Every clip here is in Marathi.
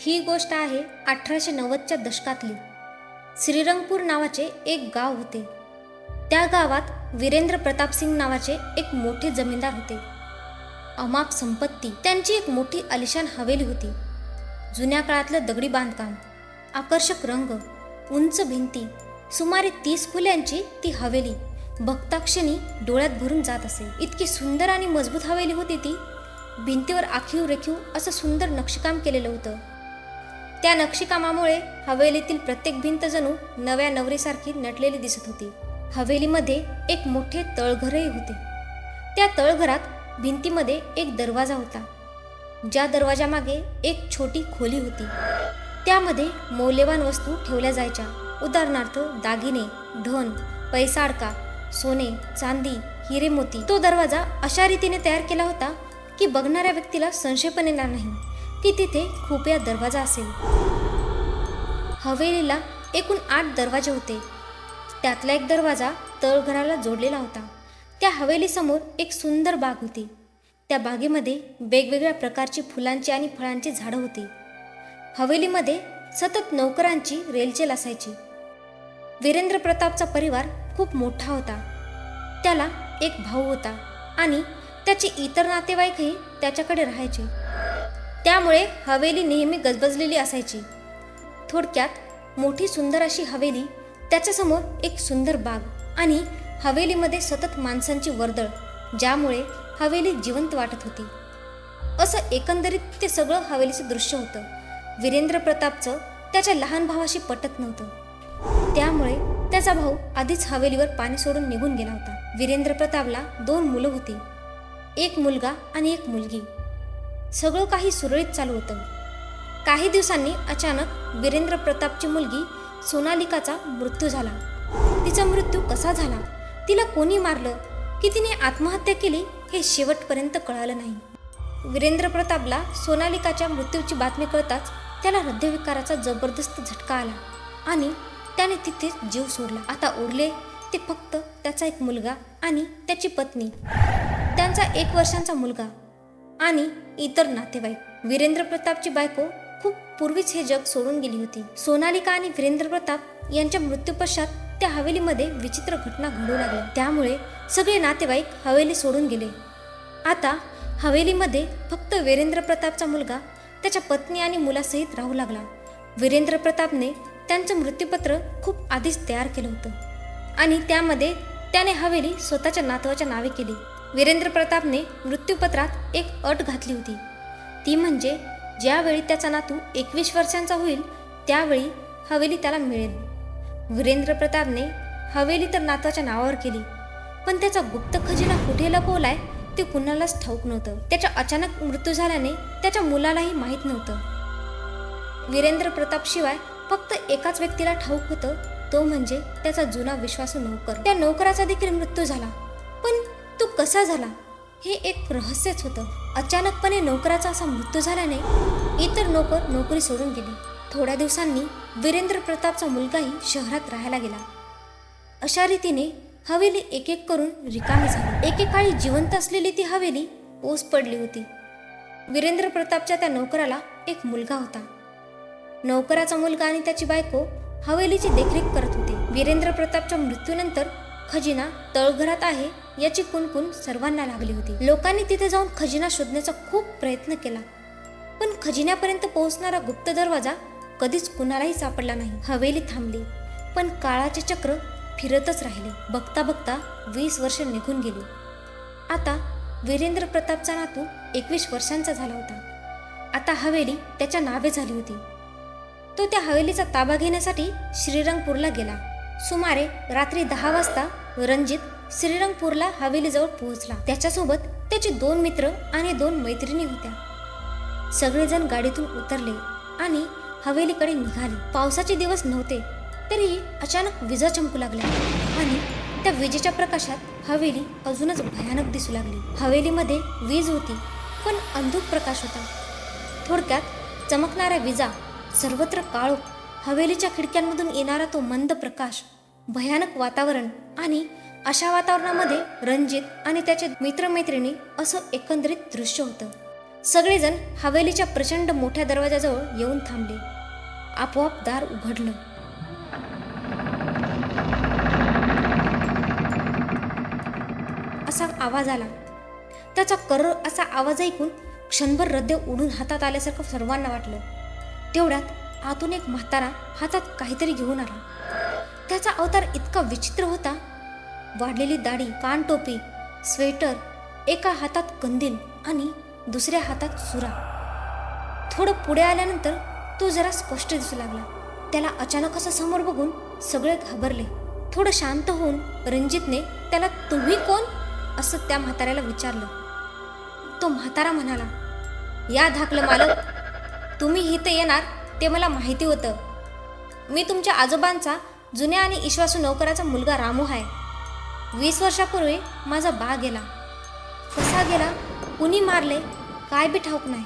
ही गोष्ट आहे 1890च्या दशकातली. श्रीरंगपूर नावाचे एक गाव होते. त्या गावात वीरेंद्र प्रताप सिंग नावाचे एक मोठे जमीनदार होते. अमाप संपत्ती, त्यांची एक मोठी आलिशान हवेली होती. जुन्या काळातलं दगडी बांधकाम, आकर्षक रंग, उंच भिंती, सुमारे 30 खोल्यांची ती हवेली बघताक्षणी डोळ्यात भरून जात असे. इतकी सुंदर आणि मजबूत हवेली होती ती. भिंतीवर आखीव रेखीव असं सुंदर नक्षीकाम केलेलं होतं. त्या नक्षीकामामुळे हवेलीतील प्रत्येक भिंत जणू नव्या नवरीसारखी नटलेली दिसत होती. हवेलीमध्ये एक मोठे तळघरही होते. त्या तळघरात भिंतीमध्ये एक दरवाजा होता. ज्या दरवाजामागे एक छोटी खोली होती. त्यामध्ये मौल्यवान वस्तू ठेवल्या जायच्या. उदाहरणार्थ दागिने, धन, पैसा अडका, सोने, चांदी, हिरे मोती. तो दरवाजा अशा रीतीने तयार केला होता की बघणाऱ्या व्यक्तीला संशय पण येणार नाही की तिथे खूप या दरवाजा असेल. हवेलीला एकूण 8 दरवाजे होते. त्यातला एक दरवाजा तळघराला जोडलेला होता. त्या हवेलीसमोर एक सुंदर बाग होती. त्या बागेमध्ये वेगवेगळ्या प्रकारची फुलांची आणि फळांची झाडं होती. हवेलीमध्ये सतत नोकरांची रेलचेल असायची. वीरेंद्र प्रतापचा परिवार खूप मोठा होता. त्याला एक भाऊ होता आणि त्याचे इतर नातेवाईकही त्याच्याकडे राहायचे. त्यामुळे हवेली नेहमी गजबजलेली असायची. थोडक्यात मोठी सुंदर अशी हवेली, त्याच्यासमोर एक सुंदर बाग आणि हवेलीमध्ये सतत माणसांची वर्दळ, ज्यामुळे हवेली जिवंत वाटत होती. असं एकंदरीत ते सगळं हवेलीचं दृश्य होतं. वीरेंद्र प्रतापचं त्याच्या लहान भावाशी पटत नव्हतं. त्यामुळे त्याचा भाऊ आधीच हवेलीवर पाणी सोडून निघून गेला होता. वीरेंद्र प्रतापला 2 मुलं होती, एक मुलगा आणि एक मुलगी. सगळं काही सुरळीत चालू होतं. काही दिवसांनी अचानक वीरेंद्र प्रतापची मुलगी सोनालिकाचा मृत्यू झाला. तिचा मृत्यू कसा झाला, तिला कोणी मारलं की तिने आत्महत्या केली हे शेवटपर्यंत कळालं नाही. वीरेंद्र प्रतापला सोनालिकाच्या मृत्यूची बातमी कळताच त्याला हृदयविकाराचा जबरदस्त झटका आला आणि त्याने तिथेच जीव सोडला. आता उरले ते फक्त त्याचा एक मुलगा आणि त्याची पत्नी, त्यांचा 1 वर्षांचा मुलगा आणि इतर नातेवाईक. वीरेंद्र प्रतापची बायको खूप पूर्वीच हे जग सोडून गेली होती. सोनालिका आणि वीरेंद्र प्रताप यांच्या मृत्यूपश्चात त्या हवेलीमध्ये विचित्र घटना घडू लागल्या. त्यामुळे सगळे नातेवाईक हवेली सोडून गेले. आता हवेलीमध्ये फक्त वीरेंद्र प्रतापचा मुलगा त्याच्या पत्नी आणि मुलासहित राहू लागला. वीरेंद्र प्रतापने त्यांचं मृत्यूपत्र खूप आधीच तयार केलं होतं आणि त्यामध्ये त्याने हवेली स्वतःच्या नातवाच्या नावे केली. वीरेंद्र प्रतापने मृत्यूपत्रात एक अट घातली होती. ती म्हणजे ज्यावेळी त्याचा नातू 21 वर्षांचा होईल त्यावेळी हवेली त्याला मिळेल. वीरेंद्र प्रतापने हवेली तर नातवाच्या नावावर केली, पण त्याचा गुप्त खजिना कुठे लपवलाय ते कुणालाच ठाऊक नव्हतं. त्याचा अचानक मृत्यू झाल्याने त्याच्या मुलालाही माहीत नव्हतं. वीरेंद्र प्रताप शिवाय फक्त एकाच व्यक्तीला ठाऊक होतं, तो म्हणजे त्याचा जुना विश्वासू नोकर. त्या नोकराचा देखील मृत्यू झाला, पण तो कसा झाला हे एक रहस्यच होतं. अचानकपणे नोकराचा असा मृत्यू झाल्याने इतर नोकर नोकरी सोडून गेले. थोड्या दिवसांनी वीरेंद्र प्रतापचा मुलगाही शहरात राहायला गेला. अशा रीतीने हवेली एक एक करून रिकामी झाली. एकेकाळी जिवंत असलेली ती हवेली ओस पडली होती. वीरेंद्र प्रतापच्या त्या नोकराला एक मुलगा होता. नोकराचा मुलगा आणि त्याची बायको हवेलीची देखरेख करत होते. वीरेंद्र प्रतापच्या मृत्यूनंतर खजिना तळघरात आहे याची कुणकुण सर्वांना लागली होती. लोकांनी तिथे जाऊन खजिना शोधण्याचा खूप प्रयत्न केला, पण खजिन्यापर्यंत पोहोचणारा गुप्त दरवाजा कधीच कुणालाही सापडला नाही. हवेली थांबली, पण काळाचे चक्र फिरतच राहिले. बघता बघता 20 वर्ष निघून गेली. आता वीरेंद्र प्रतापचा नातू 21 वर्षांचा झाला होता. आता हवेली त्याच्या नावे झाली होती. तो त्या हवेलीचा ताबा घेण्यासाठी श्रीरंगपूरला गेला. सुमारे रात्री 10 वाजता रणजित श्रीरंगपूरला हवेलीजवळ पोहोचला. त्याच्यासोबत त्याचे 2 मित्र आणि 2 मैत्रिणी होत्या. सगळेजण गाडीतून उतरले आणि हवेलीकडे निघाले. पावसाचे दिवस नव्हते, तरीही अचानक विजा चमकू लागल्या आणि त्या विजेच्या प्रकाशात हवेली अजूनच भयानक दिसू लागली. हवेलीमध्ये वीज होती, पण अंधुक प्रकाश होता. थोडक्यात चमकणाऱ्या विजा, सर्वत्र काळोख, हवेलीच्या खिडक्यांमधून येणारा तो मंद प्रकाश, भयानक वातावरण आणि अशा वातावरणामध्ये रणजित आणि त्याचे मित्रमैत्रिणी असं एकंदरीत दृश्य होतं. सगळेजण हवेलीच्या प्रचंड मोठ्या दरवाजाजवळ येऊन थांबले. आपोआप दार उघडलं. असा आवाज आला. त्याचा करर असा आवाज ऐकून क्षणभर हृदय उडून हातात आल्यासारखं सर्वांना वाटलं. तेवढ्यात आतून एक म्हातारा हातात काहीतरी घेऊन आला. त्याचा अवतार इतका विचित्र होता. वाढलेली दाढी, कानटोपी, स्वेटर, एका हातात कंदील आणि दुसऱ्या हातात सुरा. थोडं पुढे आल्यानंतर तो जरा स्पष्ट दिसू लागला. त्याला अचानक असं समोर बघून सगळे घाबरले. थोडं शांत होऊन रणजितने त्याला तुम्ही कोण असं त्या म्हाताऱ्याला विचारलं. तो म्हातारा म्हणाला, या धाकलं मालक, तुम्ही इथं येणार ते मला माहिती होतं. मी तुमच्या आजोबांचा जुन्या आणि विश्वासू नोकराचा मुलगा रामू आहे. 20 वर्षापूर्वी माझा बा गेला. कसा गेला, कुणी मारले, काय बी ठाऊक नाही.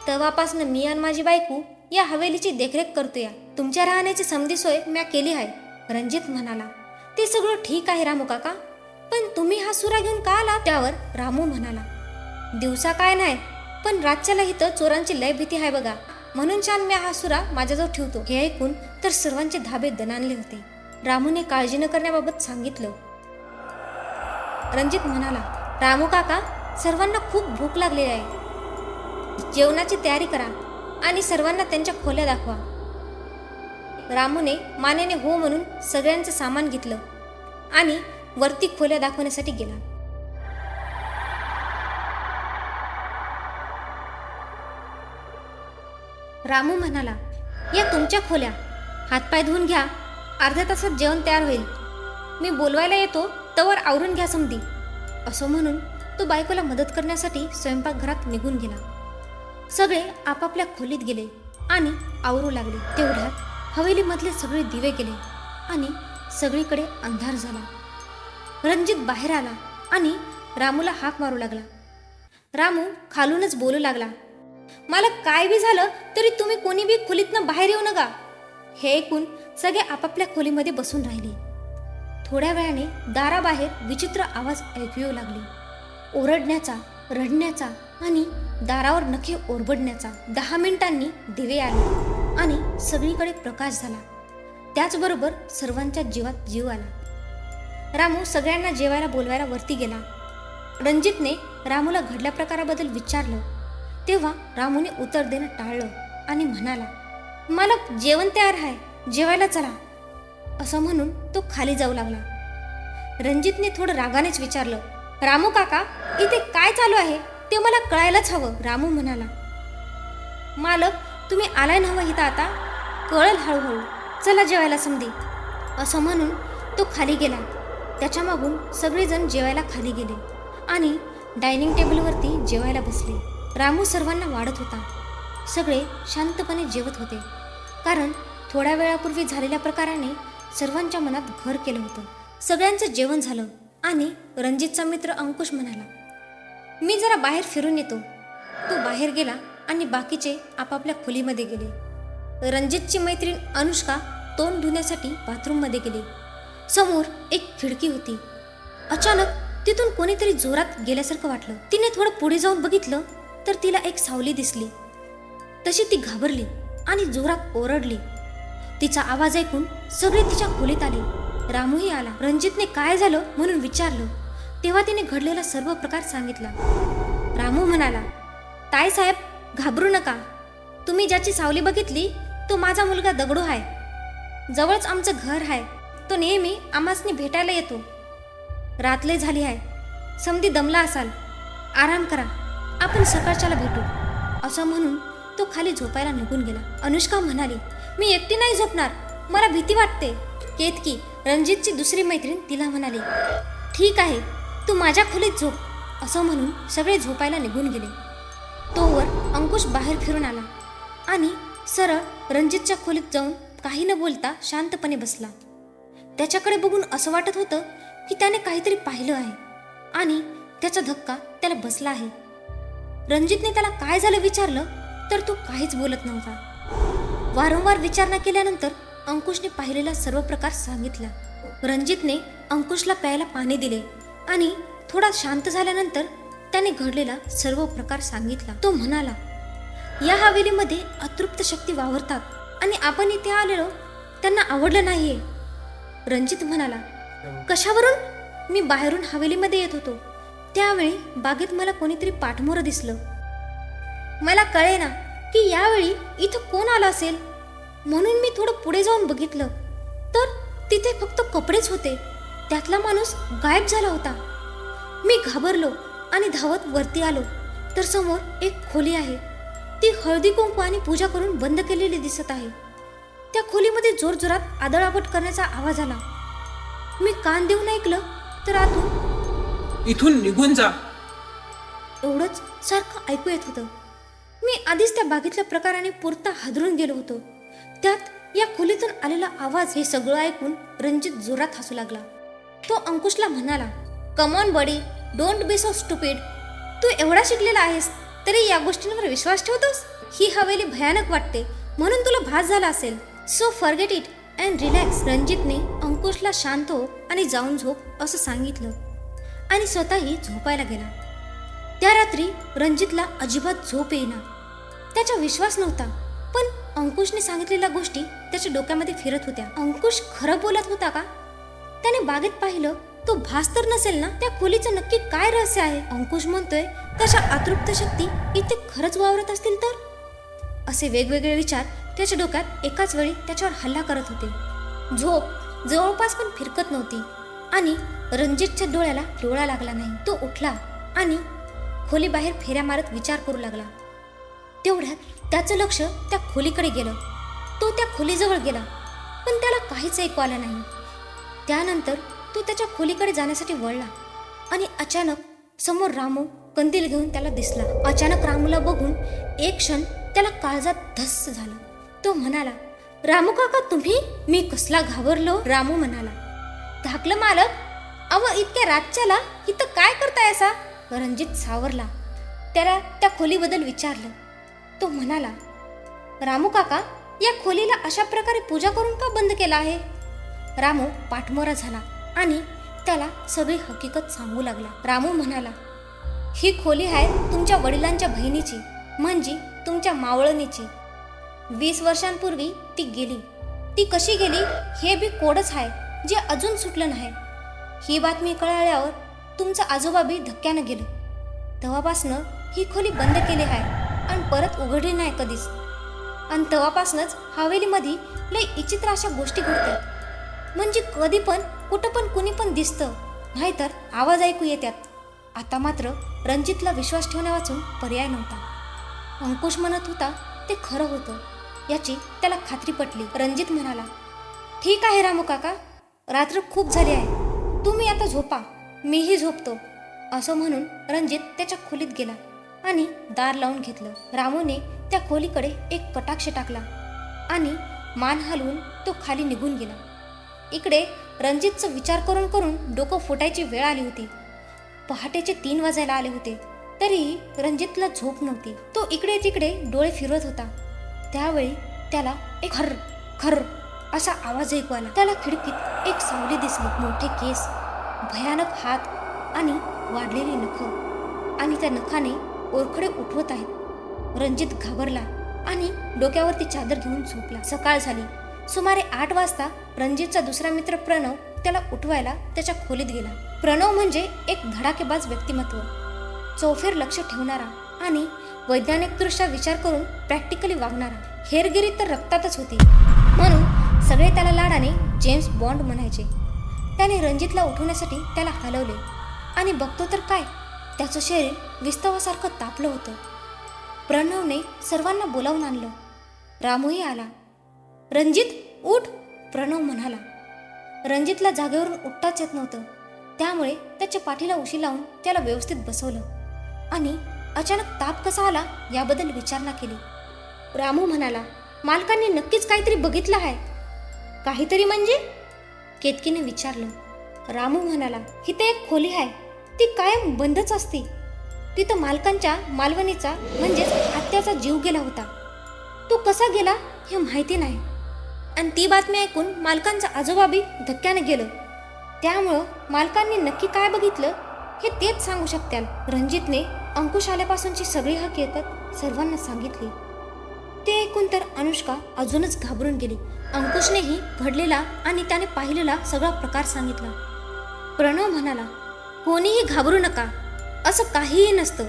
तेव्हापासनं मी आणि माझी बायको या हवेलीची देखरेख करतोय. तुमच्या राहण्याची समधी सोय मी केली आहे. रणजित म्हणाला, ते सगळं ठीक आहे रामू काका, पण तुम्ही हा सुरा घेऊन का आला? त्यावर रामू म्हणाला, दिवसा काय नाही, पण रातच्याला इथं चोरांची लय भीती आहे बघा, म्हणून छान मी हा सुरा माझ्याजवळ ठेवतो. हे ऐकून तर सर्वांचे धाबे दणाणले होते. रामूने काळजी न करण्याबाबत सांगितलं. रणजित म्हणाला, रामू काका, सर्वांना खूप भूक लागलेली आहे. जेवणाची तयारी करा आणि सर्वांना त्यांच्या खोल्या दाखवा. रामूने मानेने हो म्हणून सगळ्यांचं सामान घेतलं आणि वरती खोल्या दाखवण्यासाठी गेला. रामू म्हणाला, या तुमच्या खोल्या, हातपाय धुवून घ्या. अर्ध्या तासात जेवण तयार होईल. मी बोलवायला येतो तवर आवरून घ्या समधी. असं म्हणून तो बायकोला मदत करण्यासाठी स्वयंपाकघरात निघून गेला. सगळे आपापल्या खोलीत गेले आणि आवरू लागले. तेवढ्यात हवेलीमधले सगळे दिवे गेले आणि सगळीकडे अंधार झाला. रणजित बाहेर आला आणि रामूला हाक मारू लागला. रामू खालूनच बोलू लागला, मला काय बी झालं तरी तुम्ही कोणी बी खोलीतनं बाहेर येऊ नका. हे ऐकून सगळे आपापल्या खोलीमध्ये बसून राहिले. थोड्या वेळाने दाराबाहेर विचित्र आवाज ऐकू येऊ लागले. ओरडण्याचा, रडण्याचा आणि दारावर नखे ओरबडण्याचा. 10 मिनिटांनी दिवे आले आणि सगळीकडे प्रकाश झाला. त्याचबरोबर सर्वांच्या जीवात जीव आला. रामू सगळ्यांना जेवायला बोलवायला वरती गेला. रणजितने रामूला घडल्या प्रकाराबद्दल विचारलं. तेव्हा रामूने उत्तर देणं टाळलं आणि म्हणाला, मालक, जेवण तयार आहे, जेवायला चला. असं म्हणून तो खाली जाऊ लागला. रणजितने थोडं रागानेच विचारलं, रामू काका, इथे काय चालू आहे ते मला कळायलाच हवं. रामू म्हणाला, मालक, तुम्ही आलाय नव्हं इथं, आता कळल हळूहळू, चला जेवायला समधी. असं म्हणून तो खाली गेला. त्याच्या मागून सगळेजण जेवायला खाली गेले आणि डायनिंग टेबलवरती जेवायला बसले. रामू सर्वांना वाढत होता. सगळे शांतपणे जेवत होते, कारण थोड्या वेळापूर्वी झालेल्या प्रकाराने सर्वांच्या मनात घर केलं होतं. सगळ्यांचं जेवण झालं आणि रणजितचा मित्र अंकुश म्हणाला, मी जरा बाहेर फिरून येतो. तो बाहेर गेला आणि बाकीचे आपापल्या खोलीमध्ये गेले. रणजितची मैत्रीण अनुष्का तोंड धुण्यासाठी बाथरूममध्ये गेली. समोर एक खिडकी होती. अचानक तिथून कोणीतरी जोरात गेल्यासारखं वाटलं. तिने थोडं पुढे जाऊन बघितलं तर तिला एक सावली दिसली. तशी ती घाबरली आणि जोरात ओरडली. तिचा आवाज ऐकून सगळे तिच्या खोलीत आले. रामूही आला. रणजितने काय झालं म्हणून विचारलं. तेव्हा तिने घडलेला सर्व प्रकार सांगितला. रामू म्हणाला, ताईसाहेब, घाबरू नका. तुम्ही ज्याची सावली बघितली तो माझा मुलगा दगडू आहे. जवळच आमचं घर आहे. तो नेहमी आम्हासनी भेटायला येतो. रात्र झाली आहे, समधी दमला असाल, आराम करा, आपण सकाळच्याला भेटू. असं म्हणून तो खाली झोपायला निघून गेला. अनुष्का म्हणाली, मी एकटी नाही झोपणार, मला भीती वाटते. केतकी, रणजितची दुसरी मैत्रीण, तिला म्हणाली, ठीक आहे, तू माझ्या खोलीत झोप. असं म्हणून सगळे झोपायला निघून गेले. तोवर अंकुश बाहेर फिरून आला आणि सरळ रणजितच्या खोलीत जाऊन काही न बोलता शांतपणे बसला. त्याच्याकडे बघून असं वाटत होतं की त्याने काहीतरी पाहिलं आहे आणि त्याचा धक्का त्याला बसला आहे. रणजितने त्याला काय झालं विचारलं तर तो काहीच बोलत नव्हता. वारंवार विचारणा केल्यानंतर अंकुशने पाहिलेला सर्व प्रकार सांगितला. रणजितने अंकुशला प्यायला पाणी दिले आणि थोडा शांत झाल्यानंतर त्याने घडलेला सर्व प्रकार सांगितला. तो म्हणाला, या हवेलीमध्ये अतृप्त शक्ती वावरतात आणि आपण इथे आलेलो त्यांना आवडलं नाहीये. रणजित म्हणाला, कशावरून? मी बाहेरून हवेलीमध्ये येत होतो, त्यावेळी बागेत मला कोणीतरी पाठमोरं दिसलं. मला कळेना की यावेळी इथं कोण आलं असेल, म्हणून मी थोडं पुढे जाऊन बघितलं तर तिथे फक्त कपडेच होते. त्यातला माणूस गायब झाला होता. मी घाबरलो आणि धावत वरती आलो तर समोर एक खोली आहे. ती हळदी कुंकू आणि पूजा करून बंद केलेली दिसत आहे. त्या खोलीमध्ये जोरजोरात आदळआपट करण्याचा आवाज आला. मी कान देऊन ऐकलं तर आतून, इथून निघून जा, एवढंच सारखं ऐकू येत होतं. मी आधीच त्या बागेतल्या प्रकाराने पुरता हादरून गेलो होतो. त्यात या खोलीतून आलेला आवाज हे सगळं ऐकून रणजित जोरात हसू लागला. तो अंकुशला म्हणाला, come on buddy, don't be so stupid. तू एवढा शिकलेला आहेस तरी या गोष्टींवर विश्वास ठेवतोस? ही हवेली भयानक वाटते म्हणून तुला भास झाला असेल. So forget it and relax. रणजितने अंकुशला शांत हो आणि जाऊन झोप असं सांगितलं आणि स्वतःही झोपायला गेला. त्या रात्री रणजितला अजिबात झोप येईना. त्याचा विश्वास नव्हता, पण अंकुशने सांगितलेल्या गोष्टी त्याच्या डोक्यामध्ये फिरत होत्या. अंकुश खरं बोलत होता का? त्याने बागेत पाहिलं तो भास तर नसेल ना? त्या खोलीचं नक्की काय रहस्य आहे? अंकुश म्हणतोय तशा अतृप्त शक्ती इथे खरंच वावरत असतील तर? असे वेगवेगळे विचार त्याच्या डोक्यात एकाच वेळी त्याच्यावर हल्ला करत होते. झोप जवळपास पण फिरकत नव्हती आणि रणजितच्या डोळ्याला डोळा लागला नाही. तो उठला आणि खोली बाहेर फेऱ्या मारत विचार करू लागला. तेवढ्यात त्याचं लक्ष त्या खोलीकडे गेलं. तो त्या खोलीजवळ गेला पण त्याला काहीच ऐकू आलं नाही. त्यानंतर तो त्याच्या खोलीकडे जाण्यासाठी वळला आणि अचानक समोर रामू कंदील घेऊन त्याला दिसला. अचानक रामूला बघून एक क्षण त्याला काळजात धस्स झालं. तो म्हणाला, रामू काका तुम्ही? मी कसला घाबरलो. रामू म्हणाला, धाकलं मालक, अव इतक्या रातच्याला इथं काय करताय असा? रणजित सावरला. त्याला त्या खोलीबद्दल विचारलं. तो म्हणाला, रामू काका, या खोलीला अशा प्रकारे पूजा करून का बंद केला आहे? रामू पाठमोरा झाला आणि त्याला सगळी हकीकत सांगू लागला. रामू म्हणाला, ही खोली आहे तुमच्या वडिलांच्या बहिणीची, म्हणजे तुमच्या मावळणीची. 20 वर्षांपूर्वी ती गेली. ती कशी गेली हे बी कोडच आहे जे अजून सुटलं नाही. ही बातमी कळाल्यावर तुमचं आजोबा बी धक्क्यानं गेलं. तेव्हापासनं ही खोली बंद केली आहे आणि परत उघडली नाही कधीच. आणि तेव्हापासूनच हवेलीमध्ये लय विचित्र अशा गोष्टी घडतात. म्हणजे कधी पण कुठं पण कुणी पण दिसतं, नाहीतर आवाज ऐकू येतात. आता मात्र रणजितला विश्वास ठेवण्यावाचून पर्याय नव्हता. अंकुश म्हणत होता ते खरं होतं याची त्याला खात्री पटली. रणजित म्हणाला, ठीक आहे रामू काका, रात्र खूप झाली आहे, तुम्ही आता झोपा, मीही झोपतो. असं म्हणून रणजित त्याच्या खोलीत गेला आणि दार लावून घेतलं. रामूने त्या खोलीकडे एक कटाक्ष टाकला आणि मान हलवून तो खाली निघून गेला. इकडे रणजितचा विचार करून करून डोकं फुटायची वेळ आली होती. पहाटेचे 3 वाजायला आले होते तरीही रणजितला झोप नव्हती. तो इकडे तिकडे डोळे फिरवत होता. त्यावेळी त्याला एक खर्र खर्र असा आवाज ऐकू आला. त्याला खिडकीत एक सावली दिसली. मोठे केस, भयानक हात आणि वाढलेली नखं आणि त्या नखाने ओरखडे उठवत आहेत. रणजित घाबरला आणि डोक्यावरती चादर घेऊन झोपला. सकाळ झाली. सुमारे 8 वाजता रणजितचा दुसरा मित्र प्रणव त्याला उठवायला त्याच्या खोलीत गेला. प्रणव म्हणजे एक धडाकेबाज व्यक्तिमत्व, चौफेर लक्ष ठेवणारा आणि वैज्ञानिकदृष्ट्या विचार करून प्रॅक्टिकली वागणारा. हेरगिरी तर रक्तातच होती, म्हणून सगळे त्याला लाडाने जेम्स बॉन्ड म्हणायचे. त्याने रणजितला उठवण्यासाठी त्याला हलवले आणि बघतो तर काय, त्याचं शरीर विस्तवासारखं तापलं होतं. प्रणवने सर्वांना बोलावून आणलं. रामूही आला. रणजित उठ, प्रणव म्हणाला. रणजितला जागेवरून उठताच येत नव्हतं, त्यामुळे त्याच्या पाठीला उशी लावून त्याला व्यवस्थित बसवलं आणि अचानक ताप कसा आला याबद्दल विचारणा केली. रामू म्हणाला, मालकांनी नक्कीच काहीतरी बघितलं आहे. काहीतरी म्हणजे? केतकीने विचारलं. रामू म्हणाला, इथे एक खोली आहे, ती कायम बंदच असते. तिथं मालकांच्या मालवणीचा म्हणजेच आत्याचा जीव गेला होता. तो कसा गेला हे माहिती नाही आणि ती बातमी ऐकून मालकांचा आजोबा बी धक्क्याने गेलं. त्यामुळं मालकांनी नक्की काय बघितलं हे तेच सांगू शकतील. रणजितने अंकुश आल्यापासूनची सगळी हकीकत सर्वांना सांगितली. ते ऐकून तर अनुष्का अजूनच घाबरून गेली. अंकुशनेही घडलेला आणि त्याने पाहिलेला सगळा प्रकार सांगितला. प्रणव म्हणाला, कोणीही घाबरू नका, असं काहीही नसतं.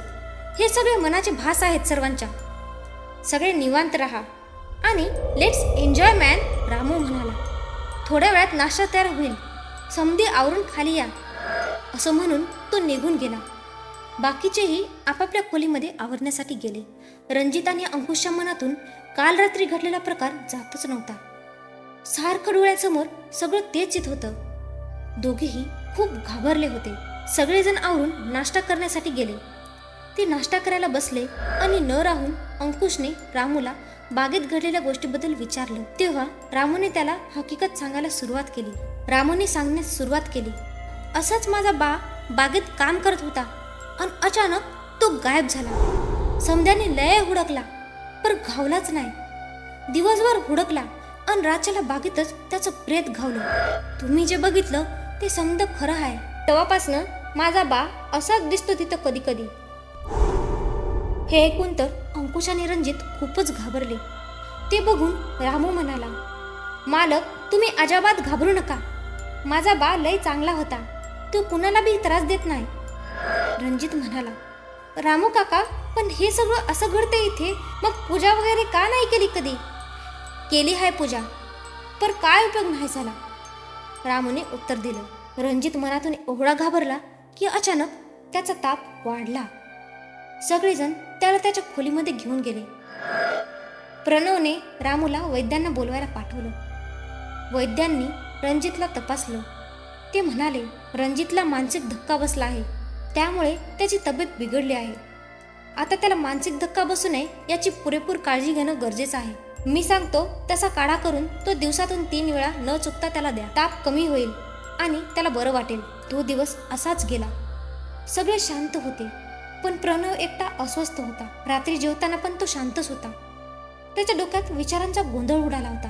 हे सगळे मनाचे भास आहेत सर्वांच्या. सगळे निवांत राहा आणि लेट्स एन्जॉय मॅन. रामू म्हणाला, थोड्या वेळात नाश्ता तयार होईल, समधी आवरून खाली या. असं म्हणून तो निघून गेला. बाकीचेही आपापल्या खोलीमध्ये आवरण्यासाठी गेले. रणजित आणि अंकुशच्या मनातून काल रात्री घडलेला प्रकार जातच नव्हता. सारखं डोळ्यासमोर सगळं तेच येत होतं. दोघेही खूप घाबरले होते. सगळेजण आवरून नाश्ता करण्यासाठी गेले. ते नाश्ता करायला बसले आणि न राहून अंकुशने रामूला बागेत घडलेल्या गोष्टीबद्दल विचारलं. तेव्हा रामूने त्याला हकीकत सांगायला सुरुवात केली. रामूने सांगण्यास सुरुवात केली, असाच माझा बा बागेत काम करत होता आणि अचानक तो गायब झाला. समध्याने लय हुडकला पण घावलाच नाही. दिवसभर हुडकला आणि रात्रीला बागेतच त्याचं प्रेत घावलं. तुम्ही जे बघितलं ते समजा खरं आहे. तेव्हापासनं माझा बा असाच दिसतो तिथं कधी कधी. हे ऐकून तर अंकुश आणि रणजित खूपच घाबरले. ते बघून रामू म्हणाला, मालक तुम्ही अजाबात घाबरू नका. माझा बा लय चांगला होता, तो कुणाला बी त्रास देत नाही. रणजित म्हणाला, रामू काका पण हे सगळं असं घडते इथे, मग पूजा वगैरे का नाही केली कधी? केली आहे पूजा, पर काय उपयोग नाही झाला. रामूने उत्तर दिलं. रणजित मनातून एवढा घाबरला की अचानक त्याचा ताप वाढला. सगळेजण त्याला त्याच्या खोलीमध्ये घेऊन गेले. प्रणवने रामूला वैद्यांना बोलवायला पाठवलं. वैद्यांनी रणजितला तपासलं. ते म्हणाले, रणजितला मानसिक धक्का बसला आहे, त्यामुळे त्याची तब्येत बिघडली आहे. आता त्याला मानसिक धक्का बसू नये याची पुरेपूर काळजी घेणं गरजेचं आहे. मी सांगतो तसा काढा करून तो दिवसातून 3 वेळा न चुकता त्याला द्या. ताप कमी होईल आणि त्याला बरं वाटेल. तो दिवस असाच गेला. सगळे शांत होते, पण प्रणव एकटा अस्वस्थ होता. रात्री जेवताना पण तो शांतच होता. त्याच्या डोक्यात विचारांचा गोंधळ उडाला होता.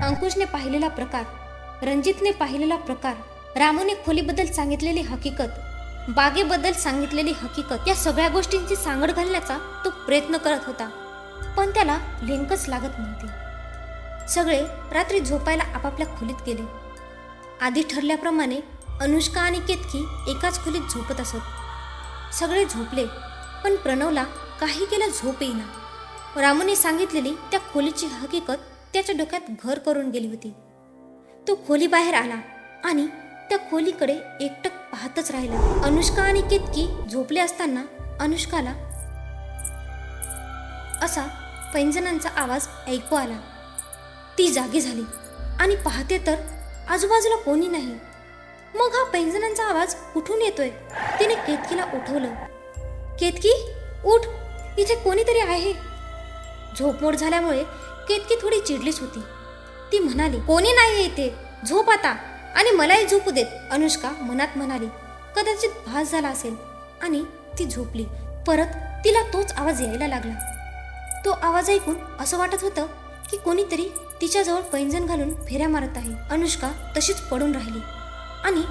अंकुशने पाहिलेला प्रकार, रणजितने पाहिलेला प्रकार, रामूने खोलीबद्दल सांगितलेली हकीकत, बागेबद्दल सांगितलेली हकीकत, या सगळ्या गोष्टींची सांगड घालण्याचा तो प्रयत्न करत होता, पण त्याला लिंकच लागत नव्हती. सगळे रात्री झोपायला आपापल्या खोलीत गेले. आधी ठरल्याप्रमाणे अनुष्का आणि केतकी एकाच खोलीत झोपत असत. सगळे झोपले, पण प्रणवला काही केलं झोप येईना. रामूने सांगितलेली त्या खोलीची हकीकत त्याच्या डोक्यात घर करून गेली होती. तो खोली बाहेर आला आणि त्या खोलीकडे एकटक पाहतच राहिला. अनुष्का आणि केतकी झोपले असताना अनुष्काला असा पैंजणांचा आवाज ऐकू आला. ती जागी झाली आणि पाहते तर आजूबाजूला कोणी नाही. मग हा पैंजणांचा आवाज कुठून येतोय? तिने केतकीला उठवलं. केतकी उठ, इथे कोणीतरी आहे. झोपमोड झाल्यामुळे केतकी थोडी चिडलीच होती. ती म्हणाली, कोणी नाही इथे, झोप आता आणि मलाही झोपू देत. अनुष्का मनात म्हणाली, कदाचित भास झाला असेल, आणि ती झोपली. परत तिला तोच आवाज यायला लागला. तो आवाज ऐकून असं वाटत होतं की कोणीतरी तिच्याजवळ पैंजण घालून फेऱ्या मारत आहे. अनुष्का तशीच पडून राहिली आणि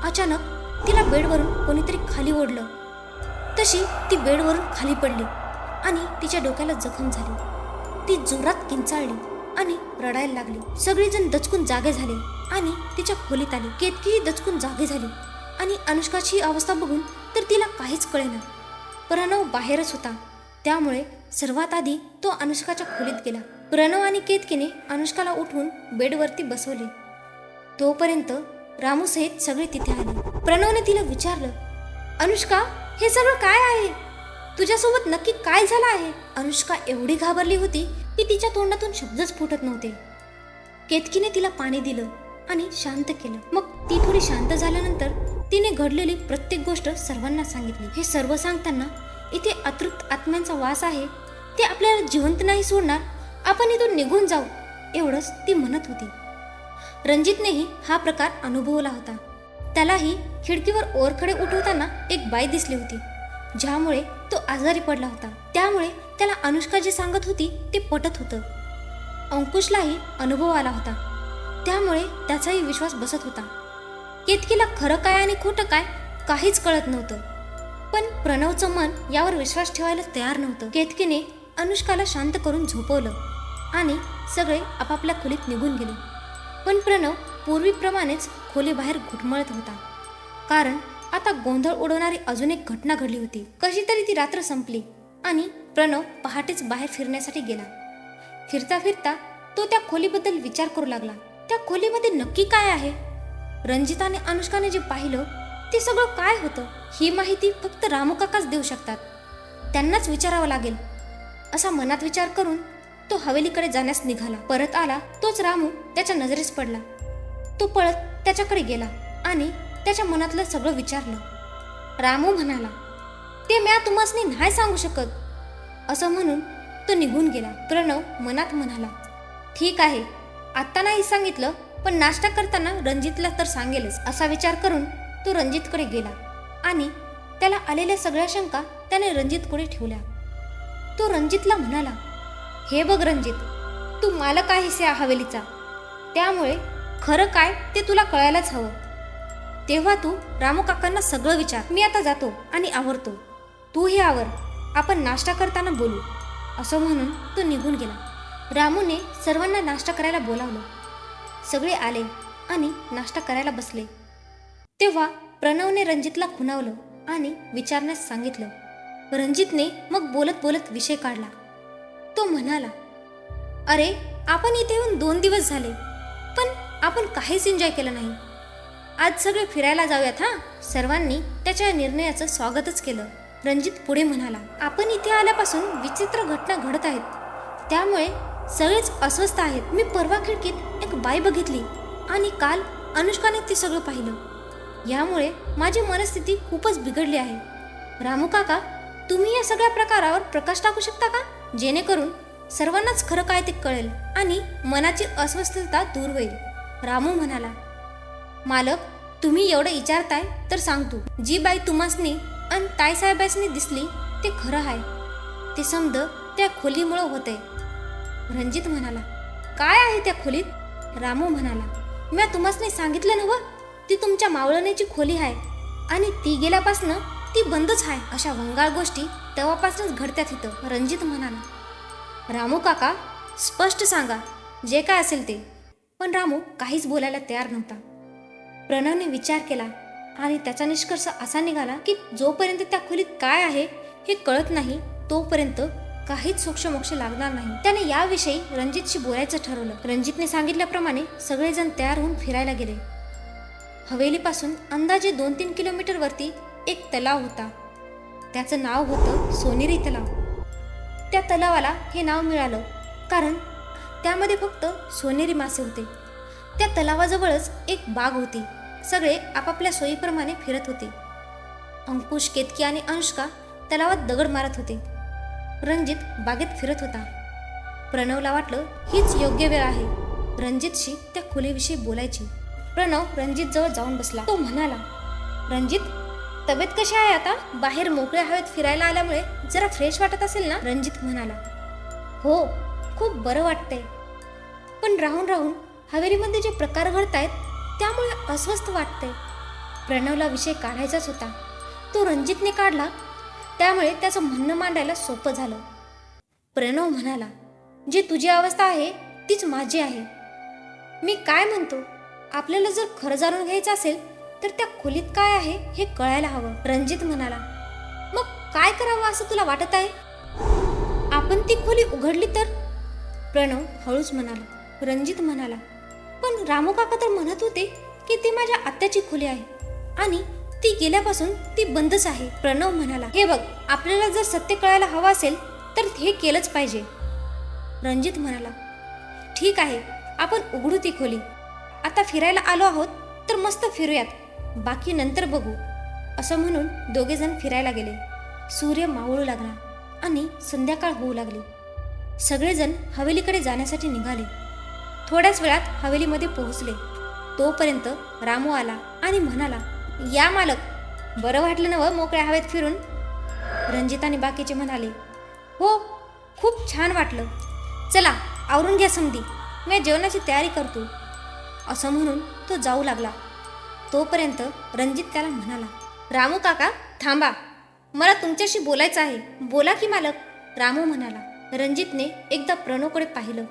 अचानक तिला बेडवरून कोणीतरी खाली ओढलं. तशी ती बेडवरून खाली पडली आणि तिच्या डोक्याला जखम झाली. ती जोरात किंचाळली आणि रडायला लागली. सगळेजण दचकून जागे झाले आणि तिच्या खोलीत आले. केतकीही दचकून जागे झाली आणि अनुष्काची अवस्था बघून तर तिला काहीच कळेना. प्रणव बाहेरच होता, त्यामुळे सर्वात आधी तो अनुष्काच्या खोलीत गेला. प्रणव आणि केतकीने अनुष्काला उठवून बेडवरती बसवले. तोपर्यंत रामूसहित सगळे तिथे आले. प्रणवने तिला विचारलं, अनुष्का हे सगळं काय आहे? तुझ्यासोबत नक्की काय झालं आहे? अनुष्का एवढी घाबरली होती की तिच्या तोंडातून शब्दच फुटत नव्हते. केतकीने तिला पाणी दिलं आणि शांत केलं. मग ती थोडी शांत झाल्यानंतर तिने घडलेली प्रत्येक गोष्ट सर्वांना सांगितली. हे सर्व सांगताना, इथे अतृप्त आत्म्यांचा वास आहे, ते आपल्याला जिवंत नाही सोडणार, आपण इथून निघून जाऊ, एवढंच ती म्हणत होती. रणजितनेही हा प्रकार अनुभवला होता. त्यालाही खिडकीवर ओरखडे उठवताना एक बाई दिसली होती, ज्यामुळे तो आजारी पडला होता. त्यामुळे त्याला अनुष्का जे सांगत होती ते पटत होतं. अंकुशलाही अनुभव आला होता, त्यामुळे त्याचाही विश्वास बसत होता. केतकीला खरं काय आणि खोटं काय काहीच कळत नव्हतं. पण प्रणवचं मन यावर विश्वास ठेवायला तयार नव्हतं. केतकीने अनुष्काला शांत करून झोपवलं आणि सगळे आपापल्या खोलीत निघून गेले. पण प्रणव पूर्वीप्रमाणेच खोलीबाहेर घुटमळत होता. कारण आता गोंधळ उडवणारी अजून एक घटना घडली होती. कशी तरी ती रात्र संपली आणि प्रणव पहाटेच बाहेर फिरण्यासाठी गेला. फिरता फिरता तो त्या खोलीबद्दल विचार करू लागला. त्या खोलीमध्ये नक्की काय आहे? रणजित आणि अनुष्काने जे पाहिलं ते सगळं काय होतं? ही माहिती फक्त रामू काकाच देऊ शकतात. त्यांनाच विचारावं लागेल असा मनात विचार करून तो हवेलीकडे जाण्यास निघाला. परत आला तोच रामू त्याच्या नजरेस पडला. तो पळत त्याच्याकडे गेला आणि त्याच्या मनातलं सगळं विचारलं. रामू म्हणाला, ते म्या तुम्हासनी नाही सांगू शकत असं म्हणून तो निघून गेला. प्रणव मनात म्हणाला, ठीक आहे, आत्ता नाही सांगितलं पण नाश्ता करताना रणजितला तर सांगेलच. असा विचार करून तो रणजितकडे गेला आणि त्याला आलेल्या सगळ्या शंका त्याने रणजितकडे ठेवल्या. तो रणजितला म्हणाला, हे बघ रणजित, तू मालक आहेस या हवेलीचा, त्यामुळे खरं काय ते तुला कळायलाच हवं. तेव्हा तू रामू काकांना सगळं विचार. मी आता जातो आणि आवरतो, तू हे आवर, आपण नाश्ता करताना बोलू असं म्हणून तो निघून गेला. रामूने सर्वांना नाश्ता करायला बोलावलं. सगळे आले आणि नाश्ता करायला बसले. तेव्हा प्रणवने रणजितला खुणावलं आणि विचारण्यास सांगितलं. रणजितने मग बोलत बोलत विषय काढला. तो म्हणाला, अरे आपण इथे येऊन 2 दिवस झाले पण आपण काहीच एन्जॉय केलं नाही. आज सगळे फिरायला जाऊयात हां. सर्वांनी त्याच्या निर्णयाचं स्वागतच केलं. रणजित पुढे म्हणाला, आपण इथे आल्यापासून विचित्र घटना घडत आहेत, त्यामुळे सगळेच अस्वस्थ आहेत. मी परवा खिडकीत एक बाई बघितली आणि काल अनुष्काने ते सगळं पाहिलं. यामुळे माझी मनस्थिती खूपच बिघडली आहे. रामू काका, तुम्ही या सगळ्या प्रकारावर प्रकाश टाकू शकता का, जेणेकरून सर्वांनाच खरं काय ते कळेल आणि मनाची अस्वस्थता दूर होईल. रामू म्हणाला, मालक, तुम्ही एवढं विचारताय तर सांगतो. जी बाई तुम्हासनी आणि ताईसाहेबांनी दिसली ते खरं आहे. ते समज त्या खोलीमुळं होते. रणजित म्हणाला, काय आहे त्या खोलीत? रामू म्हणाला, मी तुम्हासनी सांगितलं नव्हं, ती तुमच्या मावळणीची खोली आहे आणि ती गेल्यापासनं ती बंदच आहे. अशा वंगाळ गोष्टी तेव्हापासूनच घडत्यात इथं. रणजित म्हणाला, रामू काका, स्पष्ट सांगा जे काय असेल ते. पण रामू काहीच बोलायला तयार नव्हता. प्रणवने विचार केला आणि त्याचा निष्कर्ष असा निघाला की जोपर्यंत त्या खोलीत काय आहे हे कळत नाही तोपर्यंत काहीच सोक्षमोक्ष लागणार नाही. त्याने याविषयी रणजितशी बोलायचं ठरवलं. रणजितने सांगितल्याप्रमाणे सगळेजण तयार होऊन फिरायला गेले. हवेलीपासून अंदाजे 2-3 किलोमीटर वरती एक तलाव होता. त्याचं नाव होतं सोनेरी तलाव. त्या तलावाला हे नाव मिळालं कारण त्यामध्ये फक्त सोनेरी मासे होते. त्या तलावाजवळच एक बाग होती. सगळे आपापल्या सोयीप्रमाणे फिरत होते. अंकुश, केतकी आणि अनुष्का तलावात दगड मारत होते. रणजित बागेत फिरत होता. प्रणवला वाटलं हीच योग्य वेळ आहे रणजितशी त्या खोलीविषयी बोलायची. प्रणव रणजित जवळ जाऊन बसला. तो म्हणाला, रणजित, तब्येत कशी आहे आता? बाहेर मोकळ्या हवेत फिरायला आल्यामुळे जरा फ्रेश वाटत असेल ना? रणजित म्हणाला, हो, खूप बरं वाटतंय. पण राहून राहून हवेलीमध्ये जे प्रकार घडतायत त्यामुळे अस्वस्थ वाटतंय. प्रणवला विषय काढायचाच होता. तो रणजितने काढला, त्यामुळे त्याचं म्हणणं मांडायला सोपं झालं. प्रणव म्हणाला, जी तुझी अवस्था आहे तीच माझी आहे. मी काय म्हणतो, आपल्याला जर खरं जाणून घ्यायचं असेल तर त्या खोलीत काय आहे हे कळायला हवं. रणजित म्हणाला, मग काय करावं असं तुला वाटत आहे? आपण ती खोली उघडली तर? प्रणव हळूच म्हणाला. रणजित म्हणाला, पण रामू काका तर म्हणत होते की ती माझ्या आत्याची खोली आहे आणि ती गेल्यापासून ती बंदच आहे. प्रणव म्हणाला, हे बघ, आपल्याला जर सत्य कळायला हवं असेल तर हे केलंच पाहिजे. रणजित म्हणाला, ठीक आहे, आपण उघडू ती खोली. आता फिरायला आलो आहोत तर मस्त फिरूयात, बाकी नंतर बघू असं म्हणून दोघेजण फिरायला गेले. सूर्य मावळू लागला आणि संध्याकाळ होऊ लागली. सगळेजण हवेलीकडे जाण्यासाठी निघाले. थोड्याच वेळात हवेलीमध्ये पोहोचले. तोपर्यंत रामू आला आणि म्हणाला, या मालक, बरं वाटलं ना व मोकळ्या हवेत फिरून? रणजित आणि बाकीचे म्हणाले, हो, खूप छान वाटलं. चला आवरून घ्या समधी, मी जेवणाची तयारी करतो असं म्हणून तो जाऊ लागला. तोपर्यंत रणजित त्याला म्हणाला, रामू काका थांबा, मला तुमच्याशी बोलायचं आहे. बोला की मालक, रामू म्हणाला. रणजितने एकदा प्रणवकडे पाहिलं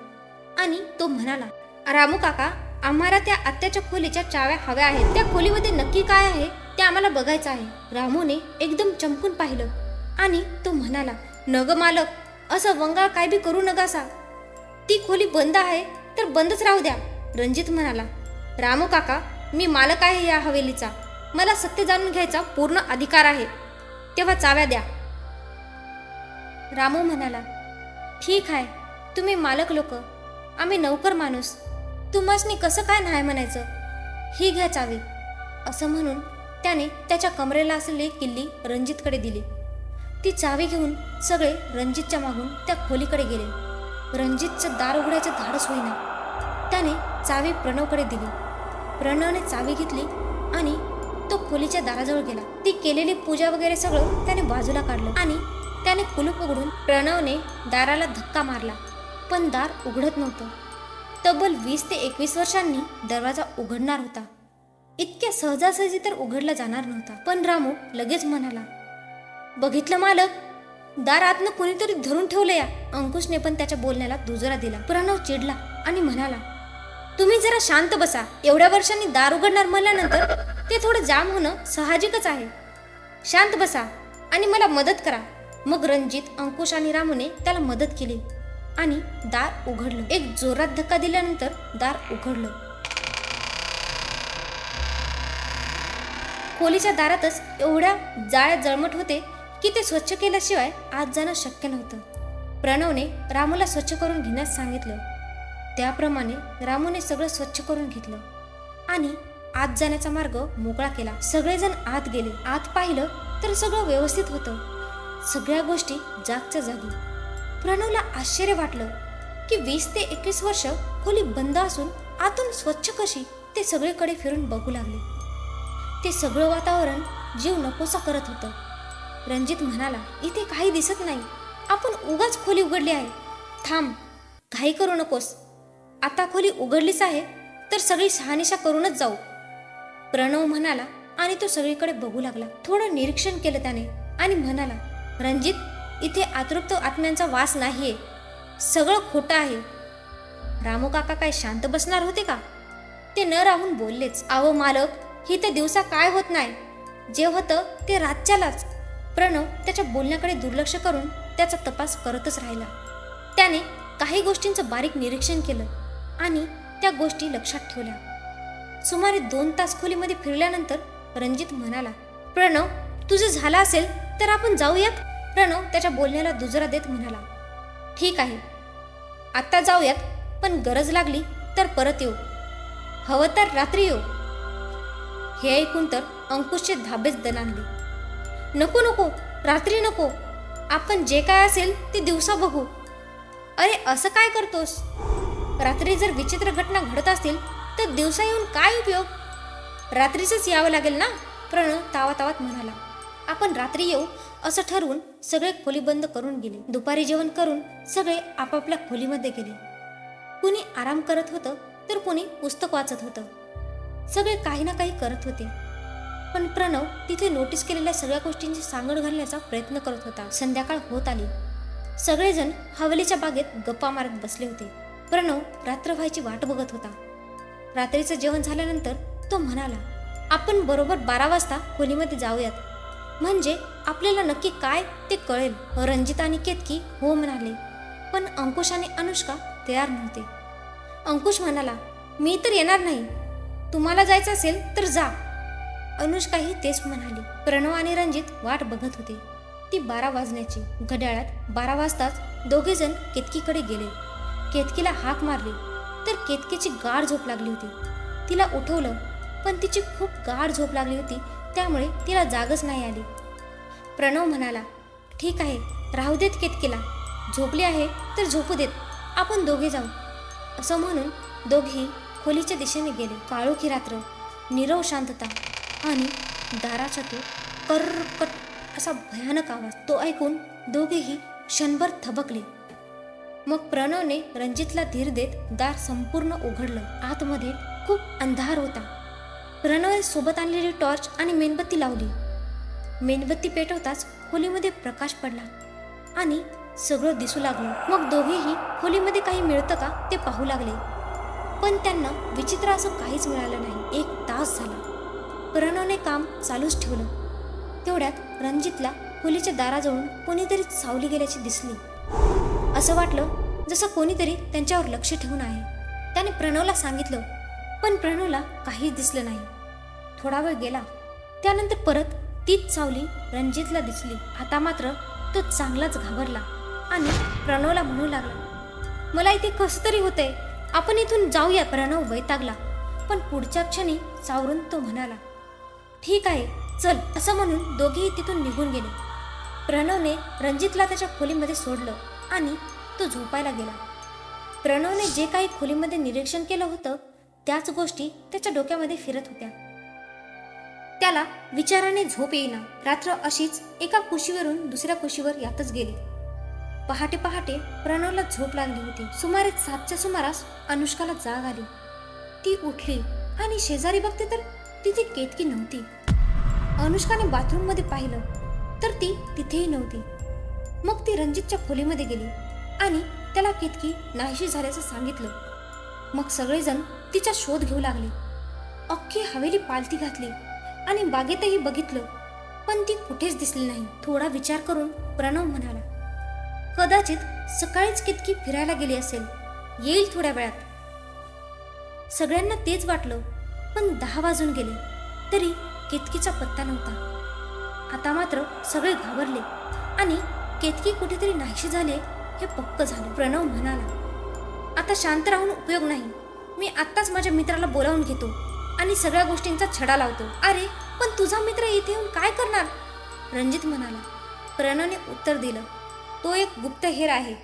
आणि तो म्हणाला, रामू काका, आम्हाला त्या आत्याच्या खोलीच्या चाव्या हव्या आहेत. त्या खोलीमध्ये नक्की काय आहे ते आम्हाला बघायचं आहे. रामूने एकदम चमकून पाहिलं आणि तो म्हणाला, नग मालक, असं वंगाळ काय बी करू नकासा. ती खोली बंद आहे तर बंदच राहू द्या. रणजित म्हणाला, रामू काका, मी मालक आहे या हवेलीचा. मला सत्य जाणून घ्यायचा पूर्ण अधिकार आहे. तेव्हा चाव्या द्या. रामू म्हणाला, ठीक आहे, तुम्ही मालक लोक, आम्ही नौकर माणूस, तुम्हासनी कसं काय नाही म्हणायचं. ही घ्या चावी. असं म्हणून त्याने त्याच्या कमरेला असलेली किल्ली रणजितकडे दिली. ती चावी घेऊन सगळे रणजितच्या मागून त्या खोलीकडे गेले. रणजितचं दार उघडायचं धाडस होईना. त्याने चावी प्रणवकडे दिली. प्रणवने चावी घेतली आणि तो खोलीच्या दाराजवळ गेला. ती केलेली पूजा वगैरे सगळं त्याने बाजूला काढलं आणि त्याने कुलूप उघडून प्रणवने दाराला धक्का मारला, पण दार उघडत नव्हतं. तब्बल 20 ते 21 वर्षांनी दरवाजा उघडणार होता. इतक्या सहजासहजी तर उघडला जाणार नव्हता. पण रामू लगेच म्हणाला, बघितलं मालक, दार आतनं कुणीतरी धरून ठेवलं या. अंकुशने पण त्याच्या बोलण्याला दुजोरा दिला. प्रणव चिडला आणि म्हणाला, तुम्ही जरा शांत बसा. एवढ्या वर्षांनी दार उघडणार म्हणल्यानंतर ते थोडं जाम होणं साहजिकच आहे. शांत बसा आणि मला मदत करा. मग रणजित, अंकुश आणि रामूने त्याला मदत केली आणि दार उघडलं. एक जोरात धक्का दिल्यानंतर दार उघडलं. खोलीच्या दारातच एवढ्या जाळ्या जळमट होते की ते स्वच्छ केल्याशिवाय आत जाणं शक्य नव्हतं. प्रणवने रामूला स्वच्छ करून घेण्यास सांगितलं. त्याप्रमाणे रामूने सगळं स्वच्छ करून घेतलं आणि आत जाण्याचा मार्ग मोकळा केला. सगळेजण आत गेले. आत पाहिलं तर सगळं व्यवस्थित होतं. सगळ्या गोष्टी जागच्या जागी. प्रणवला आश्चर्य वाटलं की 20 ते 21 वर्ष खोली बंद असून आतून स्वच्छ कशी. ते सगळीकडे फिरून बघू लागले. ते सगळं वातावरण जीव नकोसा करत होतं. रणजित म्हणाला, इथे काही दिसत नाही. आपण उगाच खोली उघडली आहे. थांब, घाई करू नकोस. आता खोली उघडलीच आहे तर सगळी शहानिशा करूनच जाऊ. प्रणव म्हणाला आणि तो सगळीकडे बघू लागला. थोडं निरीक्षण केलं त्याने आणि म्हणाला, रणजित, इथे अतृप्त आत्म्यांचा वास नाहीये. सगळं खोटं आहे. रामू काका काय शांत बसणार होते का? ते न राहून बोललेच, अहो मालक, ही तर दिवसा काय होत नाही. जे होतं ते रातच्यालाच. प्रणव त्याच्या बोलण्याकडे दुर्लक्ष करून त्याचा तपास करतच राहिला. त्याने काही गोष्टींचं बारीक निरीक्षण केलं आणि त्या गोष्टी लक्षात ठेवल्या. सुमारे 2 तास खोलीमध्ये फिरल्यानंतर रणजित म्हणाला, प्रणव, तुझं झालं असेल तर आपण जाऊयात. प्रणव त्याच्या बोलण्याला दुजोरा देत म्हणाला, ठीक आहे, आता जाऊयात, पण गरज लागली तर परत येऊ. हवं तर रात्री येऊ. हे ऐकून तर अंकुशचे धाबेच दणाणले. नको नको, रात्री नको. आपण जे काय असेल ते दिवसा बघू. अरे असं काय करतोस? रात्री जर विचित्र घटना घडत असतील तर दिवसा येऊन काय उपयोग? रात्रीच यावं लागेल ना. प्रणव तावातावात म्हणाला. आपण रात्री येऊ असं ठरवून सगळे खोली बंद करून गेले. दुपारी जेवण करून सगळे आपापल्या खोलीमध्ये गेले. कुणी आराम करत होतं तर कुणी पुस्तक वाचत होतं. सगळे काही ना काही करत होते. पण प्रणव तिथे नोटीस केलेल्या सगळ्या गोष्टींची सांगड घालण्याचा प्रयत्न करत होता. संध्याकाळ होत आली. सगळेजण हवेलीच्या बागेत गप्पा मारत बसले होते. प्रणव रात्र व्हायची वाट बघत होता. रात्रीचं जेवण झाल्यानंतर तो म्हणाला, आपण बरोबर 12 वाजता खोलीमध्ये जाऊयात, म्हणजे आपल्याला नक्की काय ते कळेल. रणजित आणि केतकी हो म्हणाले, पण अंकुश आणि अनुष्का तयार नव्हते. अंकुश म्हणाला, मी तर येणार नाही. तुम्हाला जायचं असेल तर जा. अनुष्काही तेच म्हणाली. प्रणव आणि रणजित वाट बघत होते. ती 12 वाजण्याची. घड्याळात 12 वाजताच दोघेजण केतकीकडे गेले. केतकीला हाक मारली तर केतकीची गाढ झोप लागली होती. तिला उठवलं पण तिची खूप गाढ झोप लागली होती, त्यामुळे तिला जागच नाही आली. प्रणव म्हणाला, ठीक आहे, राहू देत केतकीला. झोपली आहे तर झोपू देत, आपण दोघे जाऊ. असं म्हणून दोघेही खोलीच्या दिशेने गेले. काळोखी रात्र, नीरव शांतता आणि दाराचा तो कर्कट असा भयानक आवाज. तो ऐकून दोघेही क्षणभर थबकले. मग प्रणवने रणजितला धीर देत दार संपूर्ण उघडलं. आतमध्ये खूप अंधार होता. प्रणवने सोबत आणलेली टॉर्च आणि मेणबत्ती लावली मेणबत्ती पेटवताच खोलीमध्ये प्रकाश पडला आणि सगळं दिसू लागलं. मग दोघेही खोलीमध्ये काही मिळतं का ते पाहू लागले, पण त्यांना विचित्र असं काहीच मिळालं नाही. 1 तास झाला. प्रणवने काम चालूच ठेवलं. तेवढ्यात रणजितला खोलीच्या दाराजवळून कोणीतरी सावली गेल्याची दिसली. असं वाटलं जसं कोणीतरी त्यांच्यावर लक्ष ठेवून आहे. त्याने प्रणवला सांगितलं, पण प्रणवला काहीच दिसलं नाही. थोडा वेळ गेला. त्यानंतर परत तीच सावली रणजितला दिसली. आता मात्र तो चांगलाच घाबरला आणि प्रणवला म्हणू लागला, मला इथे कसं तरी होतंय, आपण इथून जाऊया. प्रणव वैतागला, पण पुढच्या क्षणी सावरून तो म्हणाला, ठीक आहे चल. असं म्हणून दोघेही तिथून निघून गेले. प्रणवने रणजितला त्याच्या खोलीमध्ये सोडलं आणि तो झोपायला गेला. प्रणवने जे काही खोलीमध्ये निरीक्षण केलं होतं त्याच गोष्टी त्याच्या डोक्यामध्ये फिरत होत्या. त्याला विचाराने झोप येईना. रात्र अशीच एका कुशीवरून दुसऱ्या कुशीवर यातच गेली. पहाटे पहाटे प्रणवला झोप लागली होती. सुमारे 7च्या सुमारास अनुष्काला जाग आली. ती उठली आणि शेजारी बघते तर तिथे केतकी नव्हती. अनुष्काने बाथरूममध्ये पाहिलं तर ती तिथेही नव्हती. मग ती रणजितच्या खोलीमध्ये गेली आणि त्याला केतकी नाहीशी झाल्याचं सांगितलं. मग सगळेजण तिचा शोध घेऊ लागले. अख्खी हवेली पालथी घातली आणि बागेतही बघितलं, पण ती कुठेच दिसली नाही. थोडा विचार करून प्रणव म्हणाला, कदाचित सकाळीच केतकी फिरायला गेली असेल, येईल थोड्या वेळात. सगळ्यांना तेच वाटलं, पण 10 वाजून गेले तरी केतकीचा पत्ता नव्हता. आता मात्र सगळे घाबरले आणि केतकी कुठेतरी नाहीशी झाले हे पक्क झालं. प्रणव म्हणाला, आता शांत राहून उपयोग नाही. मी आत्ताच माझ्या मित्राला बोलावून घेतो आणि सगळ्या गोष्टींचा छडा लावतो. अरे पण तुझा मित्र इथे येऊन काय करणार? रणजित म्हणाला. प्रणवने उत्तर दिलं, तो एक गुप्तहेर आहे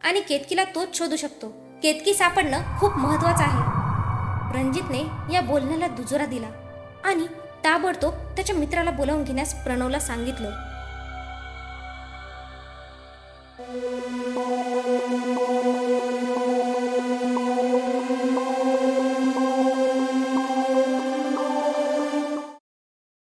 आणि केतकीला तोच शोधू शकतो. केतकी सापडणं खूप महत्वाचं आहे. रणजितने या बोलण्याला दुजोरा दिला आणि ताबडतोब त्याच्या मित्राला बोलावून घेण्यास प्रणवला सांगितलं.